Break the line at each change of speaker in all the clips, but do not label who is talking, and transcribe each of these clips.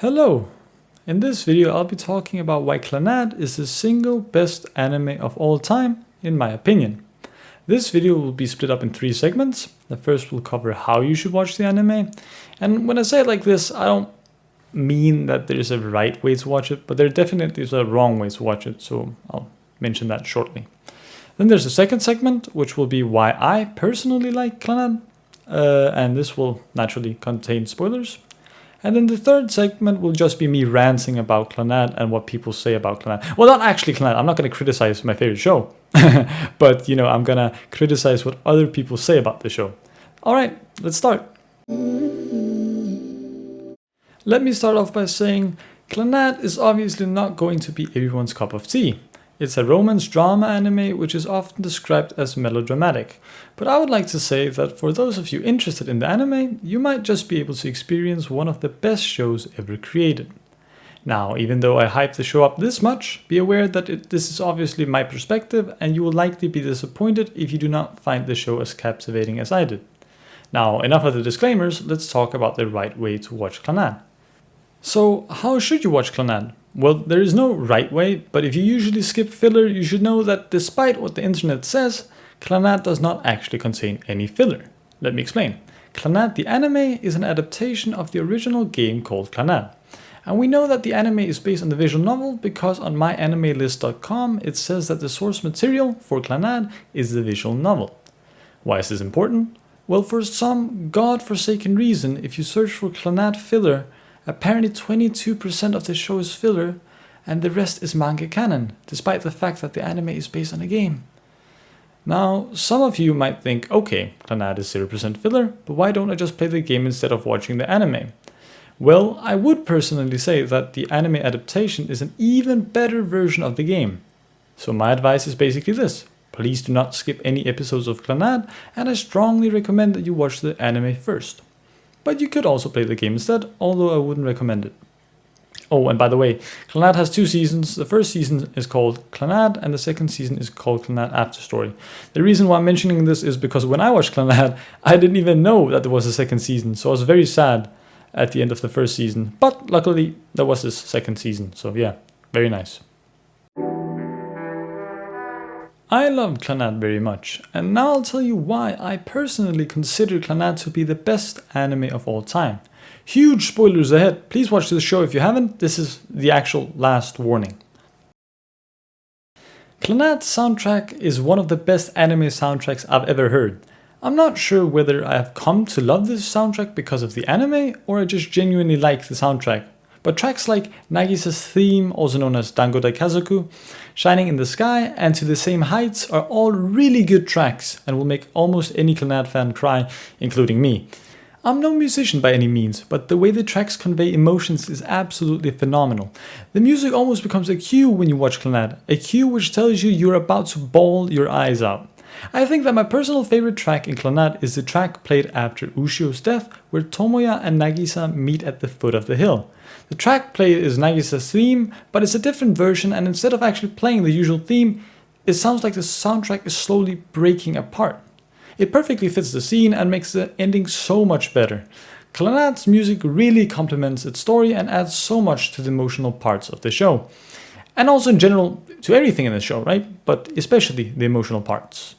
Hello! In this video I'll be talking about why Clannad is the single best anime of all time, in my opinion. This video will be split up in 3 segments. The first will cover how you should watch the anime, and when I say it like this, I don't mean that there's a right way to watch it, but there definitely is a wrong way to watch it, so I'll mention that shortly. Then there's a second segment, which will be why I personally like Clannad, and this will naturally contain spoilers. And then the third segment will just be me ranting about Clannad and what people say about Clannad. Well, not actually Clannad. I'm not going to criticize my favorite show. But, I'm going to criticize what other people say about the show. Alright, let's start. Let me start off by saying Clannad is obviously not going to be everyone's cup of tea. It's a romance drama anime which is often described as melodramatic, but I would like to say that for those of you interested in the anime, you might just be able to experience one of the best shows ever created. Now, even though I hype the show up this much, be aware that this is obviously my perspective and you will likely be disappointed if you do not find the show as captivating as I did. Now, enough of the disclaimers, let's talk about the right way to watch Clannad. So, how should you watch Clannad? Well, there is no right way, but if you usually skip filler, you should know that despite what the internet says, Clannad does not actually contain any filler. Let me explain. Clannad the anime is an adaptation of the original game called Clannad. And we know that the anime is based on the visual novel because on myanimelist.com it says that the source material for Clannad is the visual novel. Why is this important? Well, for some god-forsaken reason, if you search for Clannad filler, apparently 22% of the show is filler, and the rest is manga canon, despite the fact that the anime is based on a game. Now, some of you might think, okay, Clannad is 0% filler, but why don't I just play the game instead of watching the anime? Well, I would personally say that the anime adaptation is an even better version of the game. So my advice is basically this: please do not skip any episodes of Clannad, and I strongly recommend that you watch the anime first. But you could also play the game instead, although I wouldn't recommend it. Oh, and by the way, Clannad has 2 seasons. The first season is called Clannad, and the second season is called Clannad After Story. The reason why I'm mentioning this is because when I watched Clannad, I didn't even know that there was a second season, so I was very sad at the end of the first season. But luckily, there was this second season, so yeah, very nice. I loved Clannad very much, and now I'll tell you why I personally consider Clannad to be the best anime of all time. Huge spoilers ahead, please watch this show if you haven't, this is the actual last warning. Clannad's soundtrack is one of the best anime soundtracks I've ever heard. I'm not sure whether I have come to love this soundtrack because of the anime, or I just genuinely like the soundtrack. But tracks like Nagisa's theme, also known as Dango Daikazoku, Shining in the Sky, and To the Same Heights are all really good tracks and will make almost any Clannad fan cry, including me. I'm no musician by any means, but the way the tracks convey emotions is absolutely phenomenal. The music almost becomes a cue when you watch Clannad, a cue which tells you you're about to bawl your eyes out. I think that my personal favorite track in Clannad is the track played after Ushio's death, where Tomoya and Nagisa meet at the foot of the hill. The track played is Nagisa's theme, but it's a different version, and instead of actually playing the usual theme, it sounds like the soundtrack is slowly breaking apart. It perfectly fits the scene and makes the ending so much better. Clannad's music really complements its story and adds so much to the emotional parts of the show. And also in general, to everything in the show, right? But especially the emotional parts.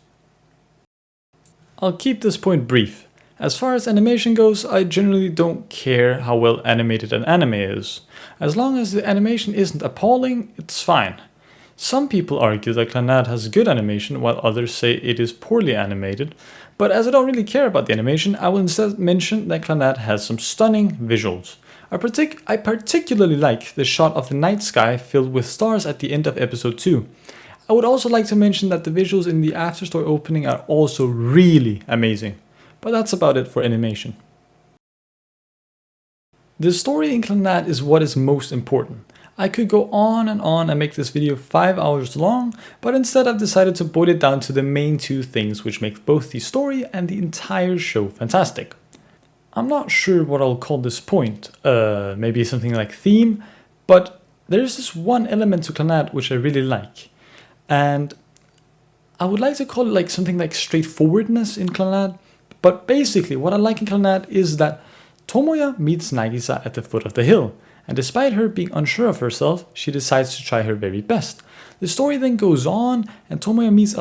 I'll keep this point brief. As far as animation goes, I generally don't care how well animated an anime is. As long as the animation isn't appalling, it's fine. Some people argue that Clannad has good animation while others say it is poorly animated, but as I don't really care about the animation, I will instead mention that Clannad has some stunning visuals. I particularly like the shot of the night sky filled with stars at the end of episode 2. I would also like to mention that the visuals in the After Story opening are also really amazing. But that's about it for animation. The story in Clannad is what is most important. I could go on and make this video 5 hours long, but instead I've decided to boil it down to the main 2 things which make both the story and the entire show fantastic. I'm not sure what I'll call this point, maybe something like theme, but there's this one element to Clannad which I really like. And I would like to call it like something like straightforwardness in Clannad. But basically what I like in Clannad is that Tomoya meets Nagisa at the foot of the hill, and despite her being unsure of herself, she decides to try her very best. The story then goes on, and Tomoya meets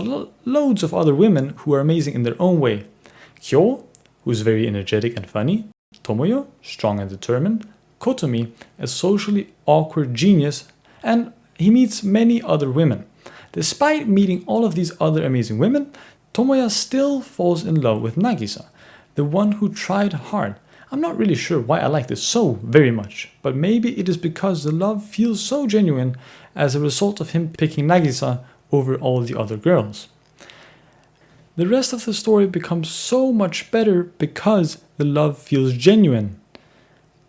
loads of other women who are amazing in their own way. Kyo, who's very energetic and funny, Tomoyo, strong and determined, Kotomi, a socially awkward genius, and he meets many other women. Despite meeting all of these other amazing women, Tomoya still falls in love with Nagisa, the one who tried hard. I'm not really sure why I like this so very much, but maybe it is because the love feels so genuine as a result of him picking Nagisa over all the other girls. The rest of the story becomes so much better because the love feels genuine.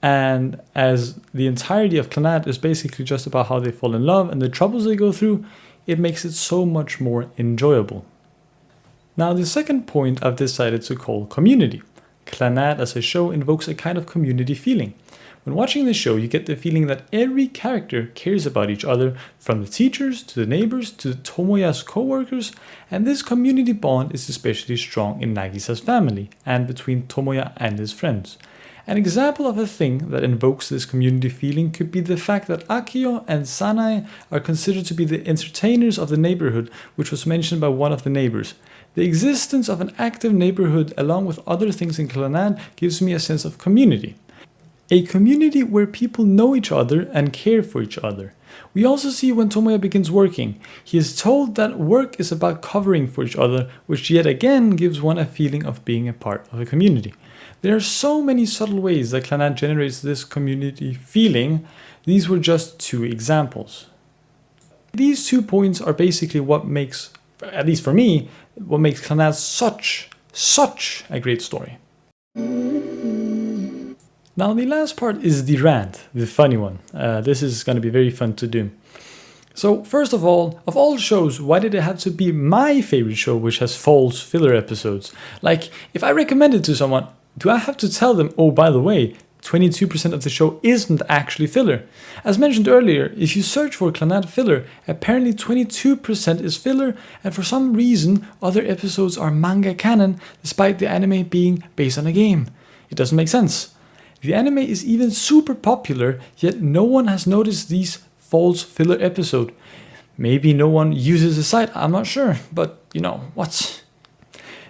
And as the entirety of Clannad is basically just about how they fall in love and the troubles they go through, it makes it so much more enjoyable. Now, the second point I've decided to call community. Clannad as a show invokes a kind of community feeling. When watching the show, you get the feeling that every character cares about each other, from the teachers to the neighbors to Tomoya's co-workers, and this community bond is especially strong in Nagisa's family and between Tomoya and his friends. An example of a thing that invokes this community feeling could be the fact that Akio and Sanae are considered to be the entertainers of the neighborhood, which was mentioned by one of the neighbors. The existence of an active neighborhood along with other things in Clannad gives me a sense of community. A community where people know each other and care for each other. We also see when Tomoya begins working, he is told that work is about covering for each other, which yet again gives one a feeling of being a part of a community. There are so many subtle ways that Clannad generates this community feeling. These were just two examples. These 2 points are basically what makes, at least for me, what makes Clannad such a great story. Now the last part is the rant, the funny one. This is going to be very fun to do. So first of all shows, why did it have to be my favorite show which has false filler episodes? Like, if I recommend it to someone, do I have to tell them, oh, by the way, 22% of the show isn't actually filler? As mentioned earlier, if you search for Clannad filler, apparently 22% is filler, and for some reason, other episodes are manga canon, despite the anime being based on a game. It doesn't make sense. The anime is even super popular, yet no one has noticed these false filler episodes. Maybe no one uses the site, I'm not sure, but you know, what?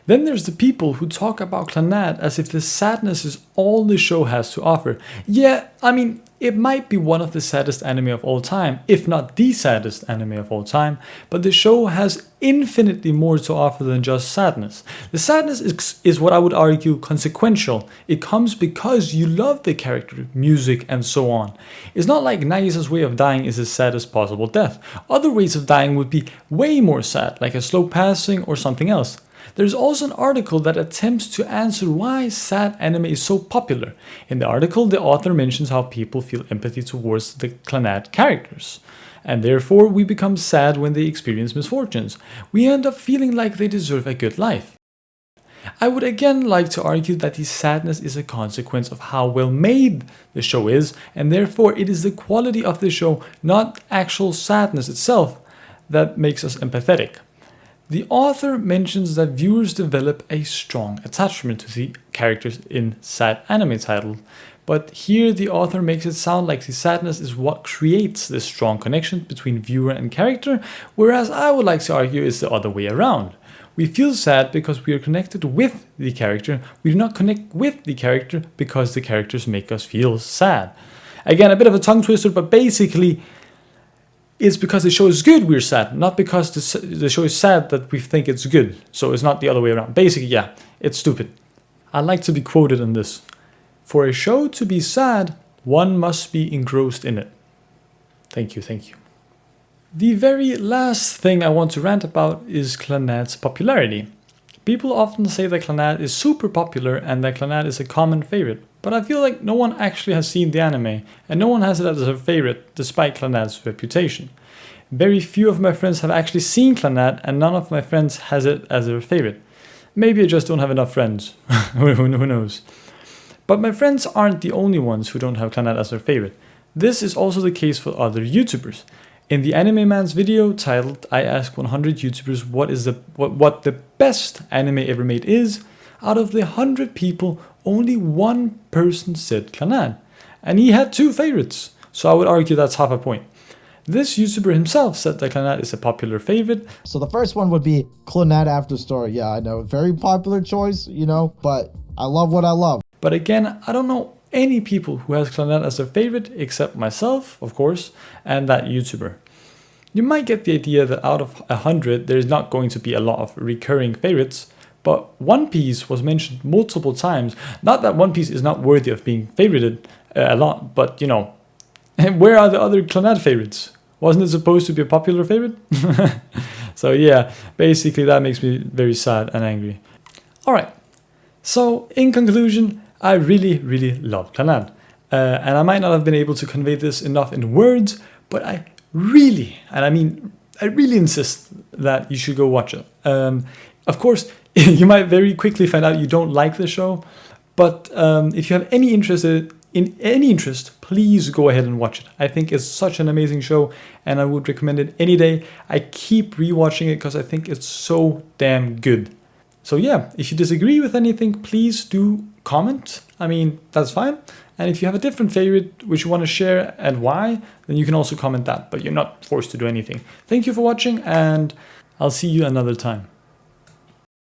Then there's the people who talk about Clannad as if the sadness is all the show has to offer. Yeah, I mean, it might be one of the saddest anime of all time, if not the saddest anime of all time, but the show has infinitely more to offer than just sadness. The sadness is what I would argue consequential. It comes because you love the character, music, and so on. It's not like Nagisa's way of dying is the saddest possible death. Other ways of dying would be way more sad, like a slow passing or something else. There's also an article that attempts to answer why sad anime is so popular. In the article, the author mentions how people feel empathy towards the Clannad characters, and therefore we become sad when they experience misfortunes. We end up feeling like they deserve a good life. I would again like to argue that the sadness is a consequence of how well made the show is, and therefore it is the quality of the show, not actual sadness itself, that makes us empathetic. The author mentions that viewers develop a strong attachment to the characters in sad anime title, but here the author makes it sound like the sadness is what creates this strong connection between viewer and character, whereas I would like to argue it's the other way around. We feel sad because we are connected with the character, we do not connect with the character because the characters make us feel sad. Again, a bit of a tongue twister, but basically, it's because the show is good we're sad, not because the show is sad that we think it's good. So it's not the other way around. Basically, yeah, it's stupid. I like to be quoted on this. For a show to be sad, one must be engrossed in it. Thank you, thank you. The very last thing I want to rant about is Clannad's popularity. People often say that Clannad is super popular and that Clannad is a common favorite, but I feel like no one actually has seen the anime, and no one has it as a favorite despite Clannad's reputation. Very few of my friends have actually seen Clannad, and none of my friends has it as their favorite. Maybe I just don't have enough friends, who knows. But my friends aren't the only ones who don't have Clannad as their favorite. This is also the case for other YouTubers. In the Anime Man's video titled I Ask 100 YouTubers what the best anime ever made is, out of the 100 people, only one person said Clannad. And he had 2 favorites. So I would argue that's half a point. This YouTuber himself said that Clannad is a popular favorite.
So the first one would be Clannad After Story. Yeah, I know, very popular choice, you know, but I love what I love.
But again, I don't know any people who has Clannad as their favorite except myself, of course, and that YouTuber. You might get the idea that out of 100, there's not going to be a lot of recurring favorites, but One Piece was mentioned multiple times. Not that One Piece is not worthy of being favorited a lot, but you know, where are the other Clannad favorites? Wasn't it supposed to be a popular favorite? So yeah, basically that makes me very sad and angry. Alright, so in conclusion, I really love Clannad. And I might not have been able to convey this enough in words, but I really, and I mean, I really insist that you should go watch it. Of course, you might very quickly find out you don't like the show, but if you have any interest, please go ahead and watch it. I think it's such an amazing show, and I would recommend it any day. I keep rewatching it because I think it's so damn good. So yeah, if you disagree with anything, please do comment. I mean, that's fine. And if you have a different favorite which you want to share and why, then you can also comment that, but you're not forced to do anything. Thank you for watching, and I'll see you another time.